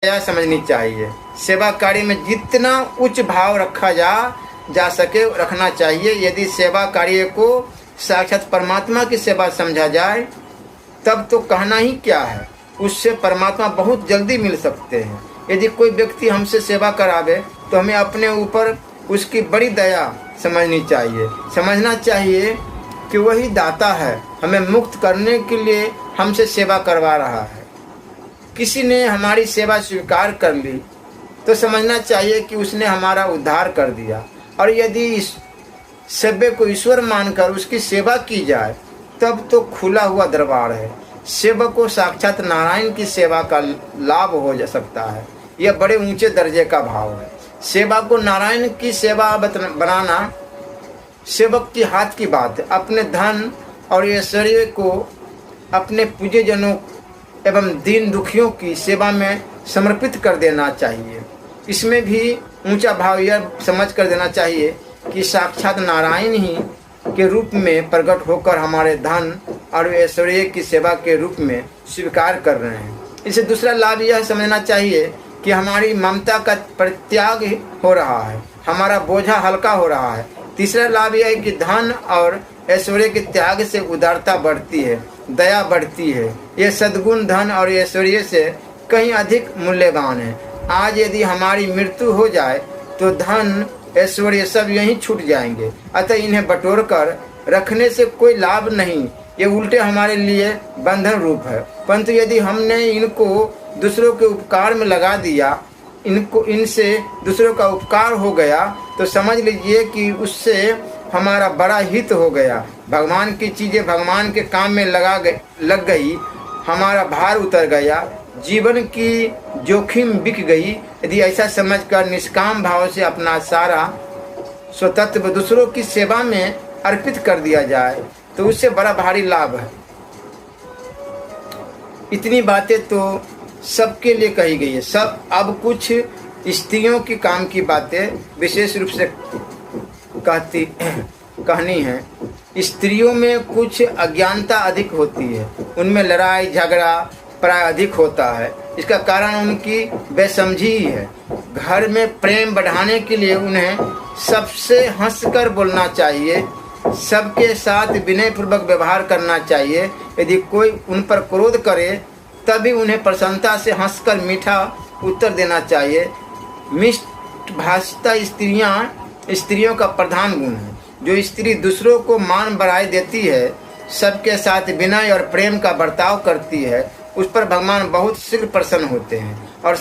यह समझनी चाहिए। सेवा कार्य में जितना उच्च भाव रखा जा सके रखना चाहिए। यदि सेवा कार्य को साक्षात परमात्मा की सेवा समझा जाए तब तो कहना ही क्या है, उससे परमात्मा बहुत जल्दी मिल सकते हैं। यदि कोई व्यक्ति हमसे सेवा करावे तो हमें अपने ऊपर उसकी बड़ी दया समझनी चाहिए। समझना चाहिए कि वही दाता है, हमें मुक्त करने के लिए हमसे सेवा करवा रहा है। किसी ने हमारी सेवा स्वीकार कर ली तो समझना चाहिए कि उसने हमारा उद्धार कर दिया। और यदि इस सेवा को ईश्वर मानकर उसकी सेवा की जाए तब तो खुला हुआ दरबार है। सेवक को साक्षात नारायण की सेवा का लाभ हो जा सकता है। यह बड़े ऊंचे दर्जे का भाव है। सेवा को नारायण की सेवा बनाना सेवक की हाथ की बात है। अपने धन और ऐश्वर्य को अपने पूज्यजनों एवं दीन दुखियों की सेवा में समर्पित कर देना चाहिए। इसमें भी ऊंचा भाव यह समझ कर देना चाहिए कि साक्षात नारायण ही के रूप में प्रकट होकर हमारे धन और ऐश्वर्य की सेवा के रूप में स्वीकार कर रहे हैं। इसे दूसरा लाभ यह समझना चाहिए कि हमारी ममता का परित्याग हो रहा है, हमारा बोझा हल्का हो रहा है। तीसरा लाभ यह है कि धन और ऐश्वर्य के त्याग से उदारता बढ़ती है, दया बढ़ती है। ये सद्गुण धन और ऐश्वर्य से कहीं अधिक मूल्यवान है। आज यदि हमारी मृत्यु हो जाए तो धन ऐश्वर्य सब यहीं छूट जाएंगे, अतः इन्हें बटोर कर रखने से कोई लाभ नहीं, ये उल्टे हमारे लिए बंधन रूप है। परंतु यदि हमने इनको दूसरों के उपकार में लगा दिया, इनसे दूसरों का उपकार हो गया, तो समझ लीजिए कि उससे हमारा बड़ा हित हो गया। भगवान की चीज़ें भगवान के काम में लग गई, हमारा भार उतर गया, जीवन की जोखिम बिक गई। यदि ऐसा समझकर निष्काम भाव से अपना सारा स्वतत्व दूसरों की सेवा में अर्पित कर दिया जाए तो उससे बड़ा भारी लाभ है। इतनी बातें तो सबके लिए कही गई है। सब अब कुछ स्त्रियों की काम की बातें विशेष रूप से कहनी है। स्त्रियों में कुछ अज्ञानता अधिक होती है, उनमें लड़ाई झगड़ा प्राय अधिक होता है। इसका कारण उनकी बेसमझी ही है। घर में प्रेम बढ़ाने के लिए उन्हें सबसे हंसकर बोलना चाहिए, सबके साथ विनयपूर्वक व्यवहार करना चाहिए। यदि कोई उन पर क्रोध करे तभी उन्हें प्रसन्नता से हंसकर मीठा उत्तर देना चाहिए। मिष्ट भाषिता स्त्रियों का प्रधान गुण है। जो स्त्री दूसरों को मान बढ़ाई देती है, सबके साथ विनय और प्रेम का बर्ताव करती है, उस पर भगवान बहुत शीघ्र प्रसन्न होते हैं और